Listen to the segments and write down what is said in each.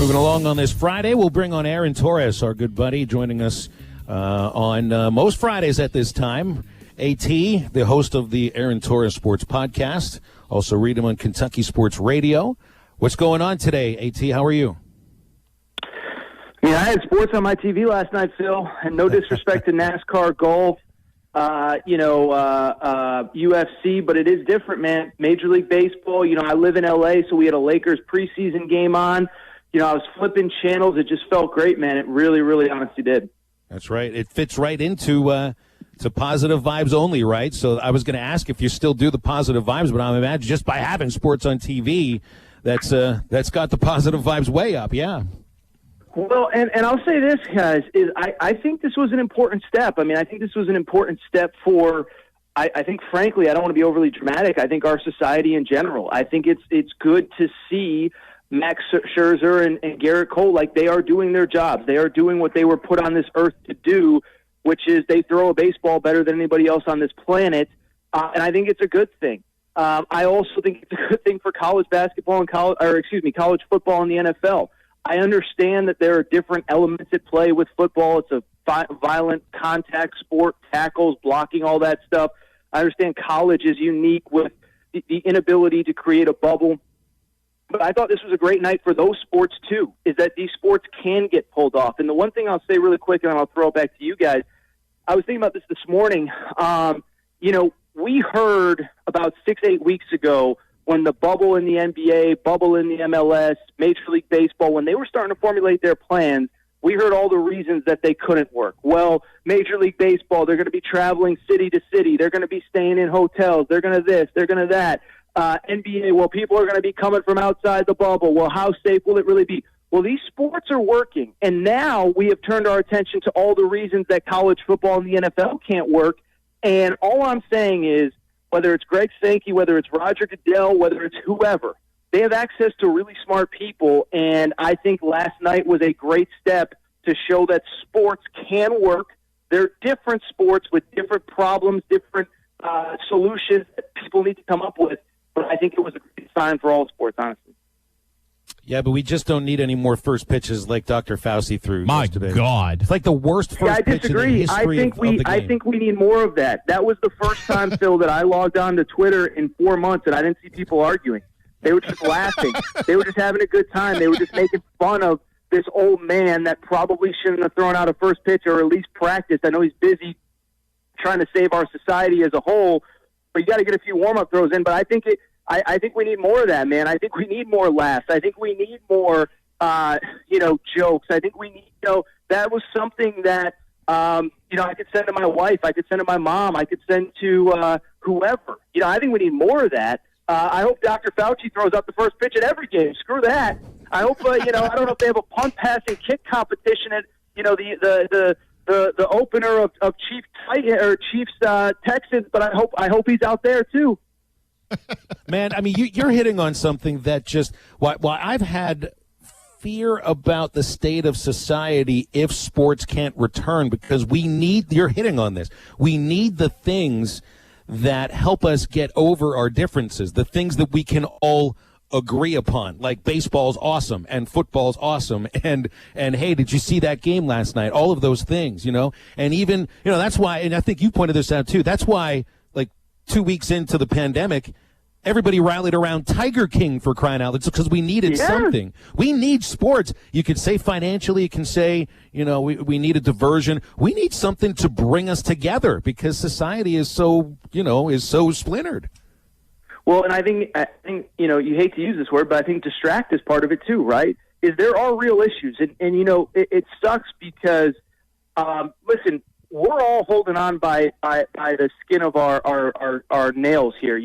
Moving along on this Friday, we'll bring on Aaron Torres, our good buddy, joining us on most Fridays at this time. AT, the host of the Aaron Torres Sports Podcast. Also read him on Kentucky Sports Radio. What's going on today, AT? How are you? I had sports on my TV last night, Phil, and no disrespect to NASCAR, golf, UFC, but it is different, man. Major League Baseball, I live in L.A., so we had a Lakers preseason game on. I was flipping channels. It just felt great, man. It really, really honestly did. That's right. It fits right into to positive vibes only, right? So I was going to ask if you still do the positive vibes, but I imagine just by having sports on TV, that's got the positive vibes way up, yeah. Well, and I'll say this, guys, is I think this was an important step. I think this was an important step for, I think, frankly, I don't want to be overly dramatic. I think our society in general. I think it's good to see Max Scherzer and Garrett Cole, like they are doing their jobs. They are doing what they were put on this earth to do, which is they throw a baseball better than anybody else on this planet, and I think it's a good thing. I also think it's a good thing for college basketball and college football and the NFL. I understand that there are different elements at play with football. It's a violent contact sport, tackles, blocking, all that stuff. I understand college is unique with the inability to create a bubble. But I thought this was a great night for those sports, too, is that these sports can get pulled off. And the one thing I'll say really quick, and I'll throw it back to you guys, I was thinking about this morning. We heard about 6-8 weeks ago when the bubble in the NBA, bubble in the MLS, Major League Baseball, when they were starting to formulate their plans, we heard all the reasons that they couldn't work. Well, Major League Baseball, they're going to be traveling city to city. They're going to be staying in hotels. They're going to this. They're going to that. NBA, well, people are going to be coming from outside the bubble. Well, how safe will it really be? Well, these sports are working, and now we have turned our attention to all the reasons that college football and the NFL can't work. And all I'm saying is, whether it's Greg Sankey, whether it's Roger Goodell, whether it's whoever, they have access to really smart people, and I think last night was a great step to show that sports can work. They're different sports with different problems, different solutions that people need to come up with. But I think it was a great sign for all sports, honestly. Yeah, but we just don't need any more first pitches like Dr. Fauci threw yesterday. My God. It's like the worst first pitch in the history of the game. I think we need more of that. That was the first time, Phil, that I logged on to Twitter in 4 months and I didn't see people arguing. They were just laughing. They were just having a good time. They were just making fun of this old man that probably shouldn't have thrown out a first pitch or at least practiced. I know he's busy trying to save our society as a whole, but you got to get a few warm-up throws in. But I think we need more of that, man. I think we need more laughs. I think we need more, jokes. I think we need, that was something that, I could send to my wife. I could send to my mom. I could send to whoever. I think we need more of that. I hope Dr. Fauci throws out the first pitch at every game. Screw that. I hope, I don't know if they have a punt, pass, and kick competition at, the opener of Chiefs Texans, but I hope he's out there too. Man, you're hitting on something that just while I've had fear about the state of society if sports can't return, because you're hitting on this. We need the things that help us get over our differences, the things that we can all agree upon, like baseball's awesome and football's awesome and hey, did you see that game last night? All of those things, and even, that's why, and I think you pointed this out too, that's why, like 2 weeks into the pandemic, everybody rallied around Tiger King, for crying out loud. It's because we needed something. We need sports. You could say financially, you can say, we need a diversion. We need something to bring us together because society is so splintered. Well, and I think you hate to use this word, but I think distract is part of it too, right? Is there are real issues, and it sucks because listen, we're all holding on by the skin of our nails here.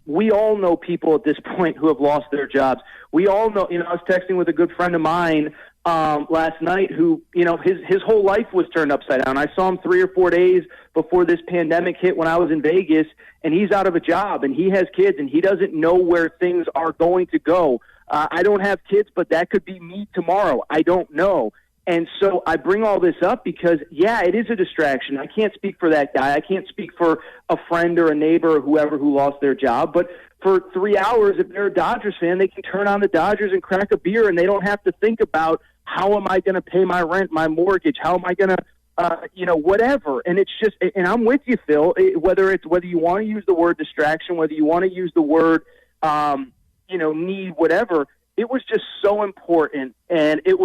We all know people at this point who have lost their jobs. We all know. I was texting with a good friend of mine last night who, his whole life was turned upside down. I saw him 3 or 4 days before this pandemic hit when I was in Vegas, and he's out of a job, and he has kids, and he doesn't know where things are going to go. I don't have kids, but that could be me tomorrow. I don't know. And so I bring all this up because, yeah, it is a distraction. I can't speak for that guy. I can't speak for a friend or a neighbor or whoever who lost their job. But for 3 hours, if they're a Dodgers fan, they can turn on the Dodgers and crack a beer, and they don't have to think about how am I going to pay my rent, my mortgage, how am I going to, whatever. And it's just, and I'm with you, Phil, whether you want to use the word distraction, whether you want to use the word, need, whatever. It was just so important, and it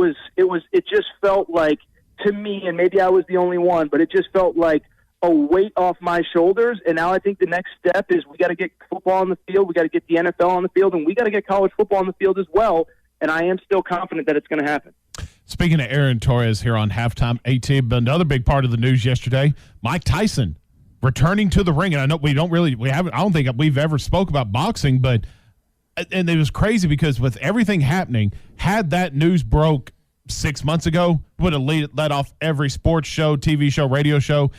just felt like, to me, and maybe I was the only one, but it just felt like a weight off my shoulders. And now I think the next step is we got to get football on the field, we got to get the NFL on the field, and we got to get college football on the field as well. And I am still confident that it's going to happen. Speaking of Aaron Torres here on Halftime, but another big part of the news yesterday, Mike Tyson returning to the ring. And I know I don't think we've ever spoke about boxing, but and it was crazy because with everything happening, had that news broke 6 months ago, would have led off every sports show, TV show, radio show,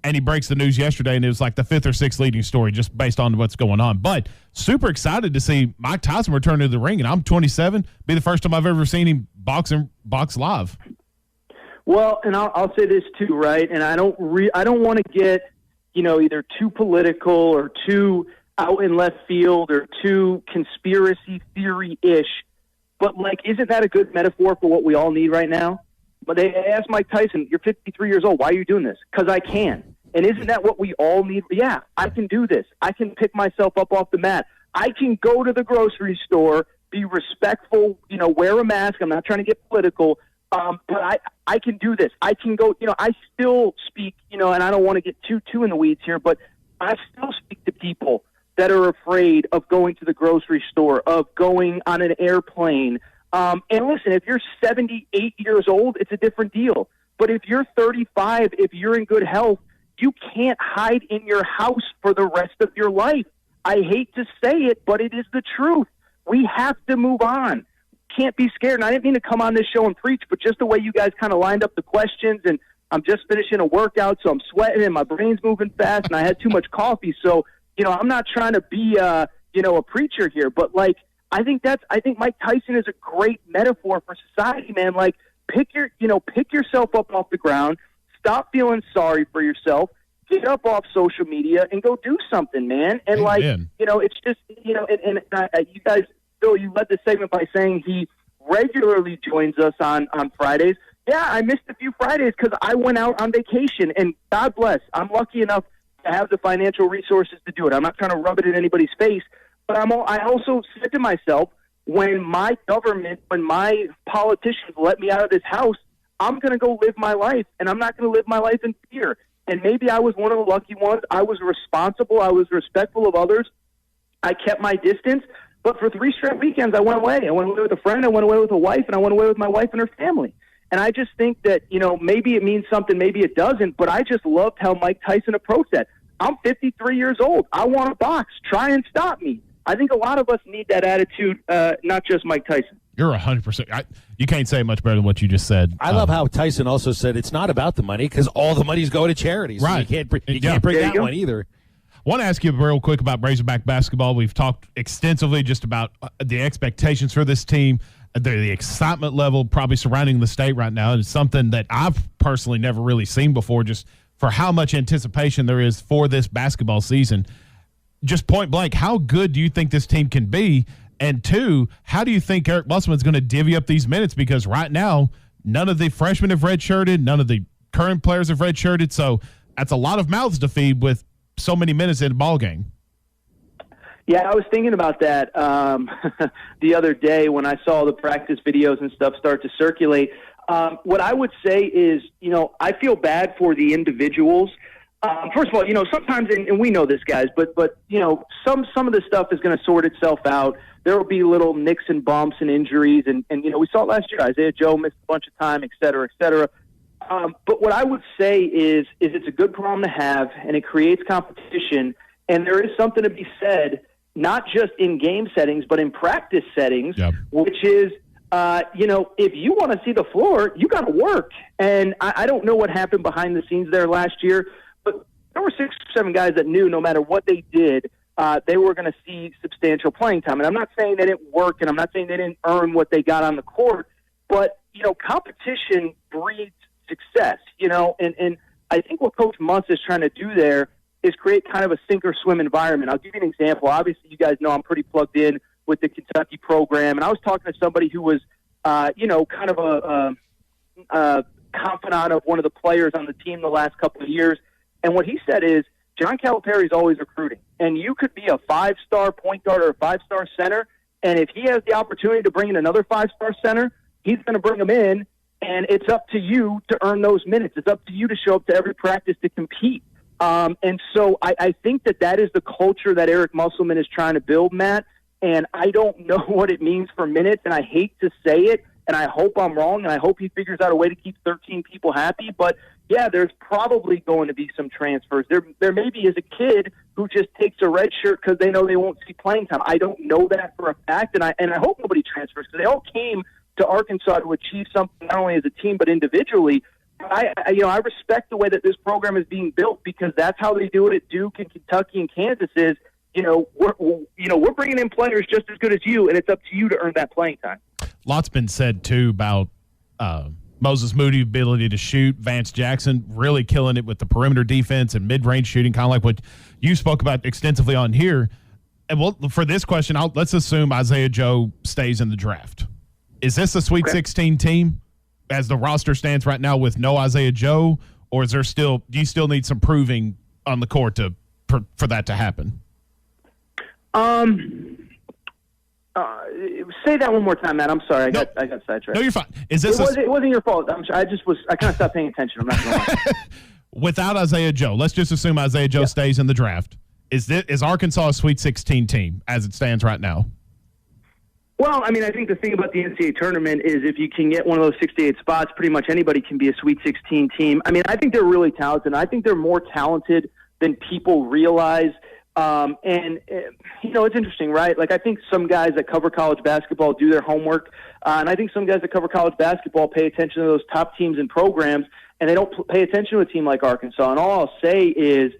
and he breaks the news yesterday, and it was like the fifth or sixth leading story just based on what's going on. But super excited to see Mike Tyson return to the ring, and I'm 27, be the first time I've ever seen him box live. Well, and I'll say this too, right? And I don't want to get, either too political or too out in left field or too conspiracy theory-ish, but isn't that a good metaphor for what we all need right now? But they asked Mike Tyson, you're 53 years old, why are you doing this? Because I can. And isn't that what we all need? Yeah, I can do this. I can pick myself up off the mat. I can go to the grocery store, be respectful, wear a mask. I'm not trying to get political, but I can do this. I can go, I still speak, and I don't want to get too in the weeds here, but I still speak to people that are afraid of going to the grocery store, of going on an airplane. And listen, if you're 78 years old, it's a different deal. But if you're 35, if you're in good health, you can't hide in your house for the rest of your life. I hate to say it, but it is the truth. We have to move on. Can't be scared. And I didn't mean to come on this show and preach, but just the way you guys kind of lined up the questions, and I'm just finishing a workout, so I'm sweating and my brain's moving fast, and I had too much coffee. So, I'm not trying to be, a preacher here, but I think Mike Tyson is a great metaphor for society, man. Pick yourself up off the ground, stop feeling sorry for yourself, get up off social media and go do something, man. And Amen. It's just, and you guys, Phil, you led the segment by saying he regularly joins us on Fridays. Yeah, I missed a few Fridays because I went out on vacation, and God bless, I'm lucky enough to have the financial resources to do it. I'm not trying to rub it in anybody's face, but I also said to myself, when my government, when my politicians let me out of this house, I'm going to go live my life, and I'm not going to live my life in fear. And maybe I was one of the lucky ones. I was responsible. I was respectful of others. I kept my distance. But for 3 straight weekends, I went away. I went away with a friend. I went away with a wife, and I went away with my wife and her family. And I just think that, maybe it means something, maybe it doesn't, but I just loved how Mike Tyson approached that. I'm 53 years old. I want to box. Try and stop me. I think a lot of us need that attitude, not just Mike Tyson. You're 100%. You can't say much better than what you just said. I love how Tyson also said it's not about the money because all the money's going to charities. Right. So you can't bring that one either. I want to ask you real quick about Razorback basketball. We've talked extensively just about the expectations for this team, the excitement level probably surrounding the state right now. It's something that I've personally never really seen before, just for how much anticipation there is for this basketball season. Just point blank, how good do you think this team can be? And 2, how do you think Eric Musselman's going to divvy up these minutes? Because right now, none of the freshmen have redshirted, none of the current players have redshirted, so that's a lot of mouths to feed with so many minutes in a ball game. Yeah, I was thinking about that the other day when I saw the practice videos and stuff start to circulate. What I would say is, I feel bad for the individuals. First of all, sometimes, and we know this, guys, but some of this stuff is going to sort itself out. There will be little nicks and bumps and injuries, and we saw it last year. Isaiah Joe missed a bunch of time, et cetera, et cetera. But what I would say is it's a good problem to have, and it creates competition, and there is something to be said, not just in game settings, but in practice settings, yep. Which is, if you want to see the floor, you got to work. And I don't know what happened behind the scenes there last year, but there were 6 or 7 guys that knew no matter what they did, they were going to see substantial playing time. And I'm not saying they didn't work, and I'm not saying they didn't earn what they got on the court, but, competition breeds success, and I think what Coach Muntz is trying to do there is create kind of a sink or swim environment. I'll give you an example. Obviously, you guys know I'm pretty plugged in with the Kentucky program, and I was talking to somebody who was, kind of a confidant of one of the players on the team the last couple of years, and what he said is John Calipari's always recruiting, and you could be a 5-star point guard or a 5-star center, and if he has the opportunity to bring in another 5-star center, he's going to bring them in, and it's up to you to earn those minutes. It's up to you to show up to every practice to compete. And so I think that is the culture that Eric Musselman is trying to build, Matt, and I don't know what it means for minutes, and I hate to say it, and I hope I'm wrong, and I hope he figures out a way to keep 13 people happy, but yeah, there's probably going to be some transfers. There maybe is a kid who just takes a red shirt because they know they won't see playing time. I don't know that for a fact, and I hope nobody transfers because they all came to Arkansas to achieve something not only as a team but individually. I respect the way that this program is being built because that's how they do it at Duke and Kentucky and Kansas. Is we're bringing in players just as good as you, and it's up to you to earn that playing time. Lots been said too about Moses Moody's ability to shoot. Vance Jackson really killing it with the perimeter defense and mid-range shooting, kind of like what you spoke about extensively on here. And for this question, let's assume Isaiah Joe stays in the draft. Is this a Sweet 16 team as the roster stands right now with no Isaiah Joe, or is there do you still need some proving on the court for that to happen? Say that one more time, Matt. I'm sorry. I got sidetracked. No, you're fine. It wasn't your fault. I kind of stopped paying attention. I'm not going to lie. Without Isaiah Joe, let's just assume Isaiah Joe stays in the draft. Is Arkansas a Sweet 16 team as it stands right now? Well, I mean, I think the thing about the NCAA tournament is if you can get one of those 68 spots, pretty much anybody can be a Sweet 16 team. I mean, I think they're really talented. I think they're more talented than people realize. It's interesting, right? Like, I think some guys that cover college basketball do their homework, and I think some guys that cover college basketball pay attention to those top teams and programs, and they don't pay attention to a team like Arkansas. And all I'll say is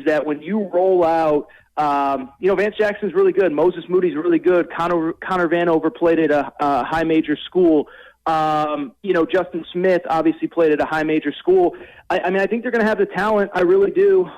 that when you roll out, Vance Jackson's really good. Moses Moody's really good. Connor Vanover played at a high major school. Justin Smith obviously played at a high major school. I mean, I think they're going to have the talent. I really do.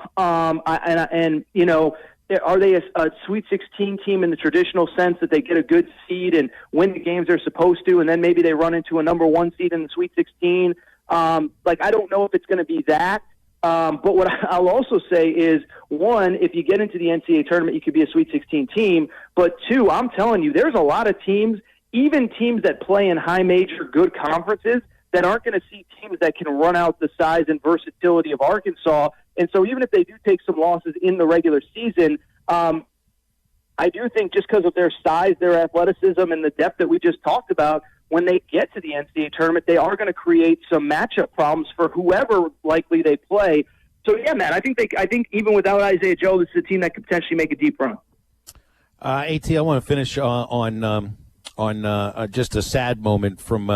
Are they a Sweet 16 team in the traditional sense that they get a good seed and win the games they're supposed to, and then maybe they run into a number 1 seed in the Sweet 16? I don't know if it's going to be that. But what I'll also say is, one, if you get into the NCAA tournament, you could be a Sweet 16 team. But two, I'm telling you, there's a lot of teams, even teams that play in high major good conferences, that aren't going to see teams that can run out the size and versatility of Arkansas. And so even if they do take some losses in the regular season, I do think just because of their size, their athleticism, and the depth that we just talked about, when they get to the NCAA tournament, they are going to create some matchup problems for whoever likely they play. So, yeah, man, I think even without Isaiah Joe, this is a team that could potentially make a deep run. AT, I want to finish on just a sad moment from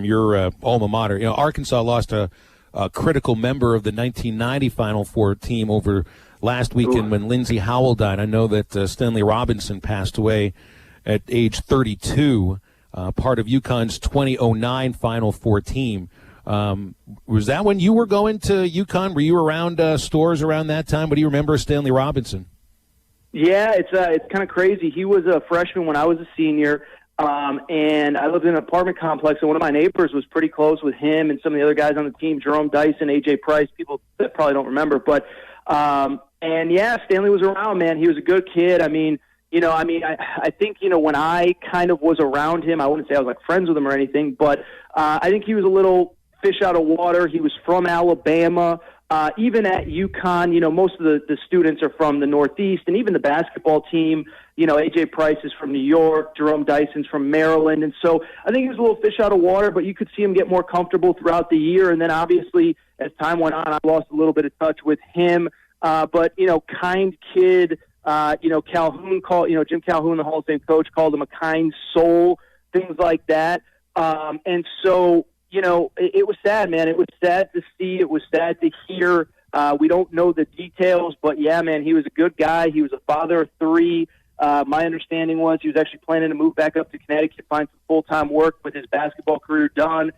your alma mater. Arkansas lost a critical member of the 1990 Final Four team over last weekend when Lindsey Howell died. I know that Stanley Robinson passed away at age 32. Part of UConn's 2009 Final Four team. Was that when you were going to UConn? Were you around stores around that time? What do you remember of Stanley Robinson? Yeah, it's kind of crazy. He was a freshman when I was a senior, and I lived in an apartment complex, and one of my neighbors was pretty close with him and some of the other guys on the team, Jerome Dyson, A.J. Price, people that probably don't remember. But, Stanley was around, man. He was a good kid. I think, when I kind of was around him, I wouldn't say I was like friends with him or anything, but I think he was a little fish out of water. He was from Alabama. Even at UConn, most of the students are from the Northeast, and even the basketball team, A.J. Price is from New York, Jerome Dyson's from Maryland, and so I think he was a little fish out of water, but you could see him get more comfortable throughout the year, and then obviously as time went on, I lost a little bit of touch with him, but kind kid. Calhoun Jim Calhoun, the Hall of Fame coach, called him a kind soul, things like that. And so, it was sad, man. It was sad to see. It was sad to hear. We don't know the details, but yeah, man, he was a good guy. He was a father of 3. My understanding was he was actually planning to move back up to Connecticut, find some full-time work with his basketball career done.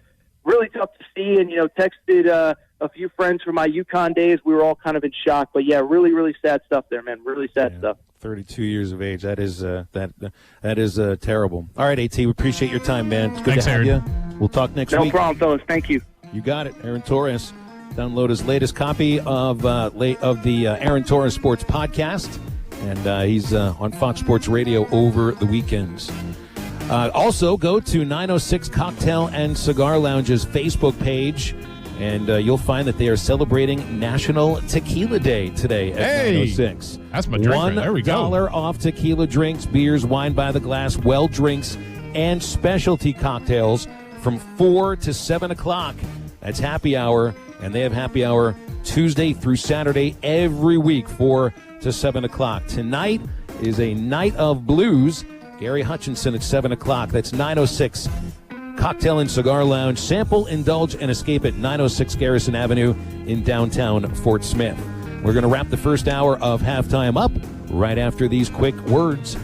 Really tough to see, and, texted a few friends from my UConn days. We were all kind of in shock. But, yeah, really, really sad stuff there, man. Really sad stuff. 32 years of age. That is that is terrible. All right, AT, we appreciate your time, man. It's good Thanks, to have Aaron. you. We'll talk next week. No problem, fellas. Thank you. You got it. Aaron Torres. Download his latest copy of the Aaron Torres Sports Podcast, and he's on Fox Sports Radio over the weekends. Also, go to 906 Cocktail and Cigar Lounge's Facebook page, and you'll find that they are celebrating National Tequila Day today at 906. That's my drink. There we go. $1 off tequila drinks, beers, wine by the glass, well drinks, and specialty cocktails from 4 to 7 o'clock. That's happy hour, and they have happy hour Tuesday through Saturday every week, 4 to 7 o'clock. Tonight is a night of blues. Gary Hutchinson at 7 o'clock. That's 906 Cocktail and Cigar Lounge. Sample, indulge, and escape at 906 Garrison Avenue in downtown Fort Smith. We're going to wrap the first hour of Halftime up right after these quick words